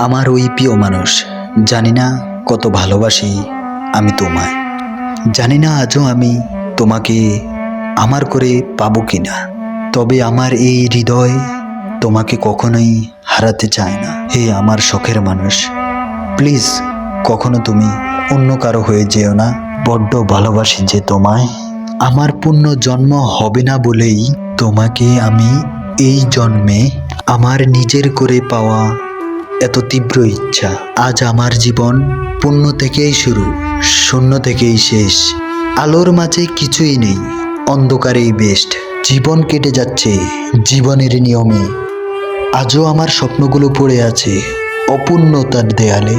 আমার ওই প্রিয় মানুষ, জানি না কত ভালোবাসি আমি তোমায়। জানি না আজও আমি তোমাকে আমার করে পাবো কিনা, তবে আমার এই হৃদয় তোমাকে কখনোই হারাতে চায় না। হে আমার শখের মানুষ, প্লিজ কখনো তুমি অন্য কারো হয়ে যেও না। বড্ড ভালোবাসি যে তোমায়। আমার পূর্ণ জন্ম হবে না বলেই তোমাকে আমি এই জন্মে আমার নিজের করে পাওয়া এত তীব্র ইচ্ছা। আজ আমার জীবন পূর্ণ থেকেই শুরু, শূন্য থেকেই শেষ। আলোর মাঝে কিছুই নেই, অন্ধকারেই বেস্ট। জীবন কেটে যাচ্ছে জীবনের নিয়মে। আজও আমার স্বপ্নগুলো পড়ে আছে অপূর্ণতার দেয়ালে।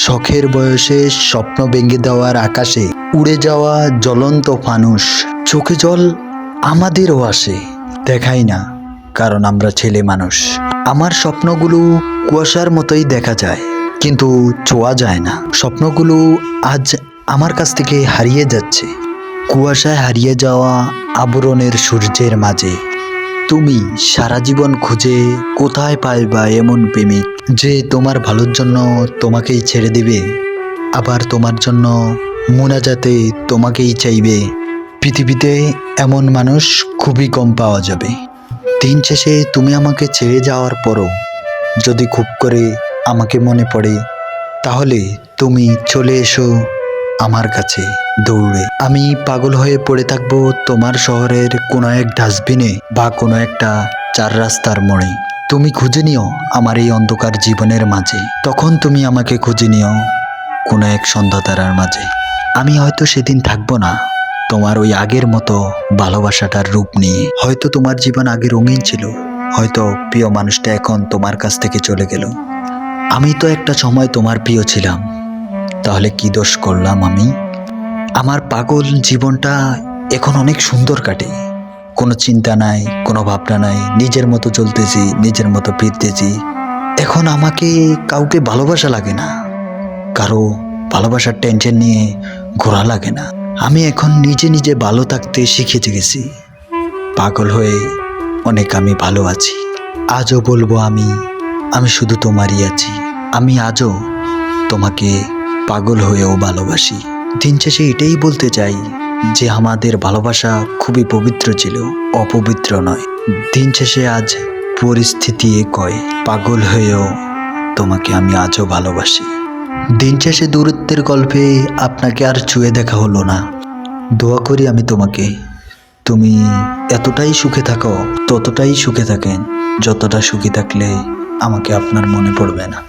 শখের বয়সে স্বপ্ন ভেঙে দেওয়ার আকাশে উড়ে যাওয়া জ্বলন্ত ফানুস। চোখে জল আমাদেরও আসে, দেখাই না কারণ আমরা ছেলে মানুষ। আমার স্বপ্নগুলো কুয়াশার মতোই দেখা যায়, কিন্তু ছোঁয়া যায় না। স্বপ্নগুলো আজ আমার কাছ থেকে হারিয়ে যাচ্ছে কুয়াশায় হারিয়ে যাওয়া আবরণের সূর্যের মাঝে। তুমি সারা জীবন খুঁজে কোথায় পাইবা এমন প্রেমিক যে তোমার ভালোর জন্য তোমাকেই ছেড়ে দিবে, আবার তোমার জন্য মোনাজাতে তোমাকেই চাইবে। পৃথিবীতে এমন মানুষ খুবই কম পাওয়া যাবে। দিন শেষে তুমি আমাকে ছেড়ে যাওয়ার পরও যদি খুব করে আমাকে মনে পড়ে, তাহলে তুমি চলে এসো আমার কাছে দৌড়ে। আমি পাগল হয়ে পড়ে থাকবো তোমার শহরের কোনো এক ডাস্টবিনে বা কোনো একটা চার রাস্তার মোড়ে। তুমি খুঁজে নিও আমার এই অন্ধকার জীবনের মাঝে। তখন তুমি আমাকে খুঁজে নিও কোনো এক সন্ধ্যা তারার মাঝে। আমি হয়তো সেদিন থাকবো না তোমার ওই আগের মতো ভালোবাসাটার রূপ নিয়ে। হয়তো তোমার জীবন আগে রঙিন ছিল, হয়তো প্রিয় মানুষটা এখন তোমার কাছ থেকে চলে গেল। আমি তো একটা সময় তোমার প্রিয় ছিলাম, তাহলে কি দোষ করলাম আমি? আমার পাগল জীবনটা এখন অনেক সুন্দর কাটে। কোনো চিন্তা নাই, কোনো ভাবনা নাই, নিজের মতো চলতেছি, নিজের মতো ফিরতেছি। এখন আমাকে কাউকে ভালোবাসা লাগে না, কারো ভালোবাসার টেনশন নিয়ে ঘোরা লাগে না। আমি এখন নিজে নিজে ভালো থাকতে শিখে গেছি। পাগল হয়ে অনেক আমি ভালো আছি। আজও বলবো আমি শুধু তোমারই আছি। আমি আজও তোমাকে পাগল হয়েও ভালোবাসি। দিন শেষে এটাই বলতে চাই যে আমাদের ভালোবাসা খুবই পবিত্র ছিল, অপবিত্র নয়। দিন শেষে আজ পরিস্থিতি কয় পাগল হয়েও তোমাকে আমি আজও ভালোবাসি। দিন শেষে দূরত্বের গল্পে আপনাকে আর ছুঁয়ে দেখা হলো না। দোয়া করি আমি তোমাকে, তুমি এতটাই সুখে থাকো, ততটাই সুখে থাকেন যতটা সুখী থাকলে আমাকে আপনার মনে পড়বে না।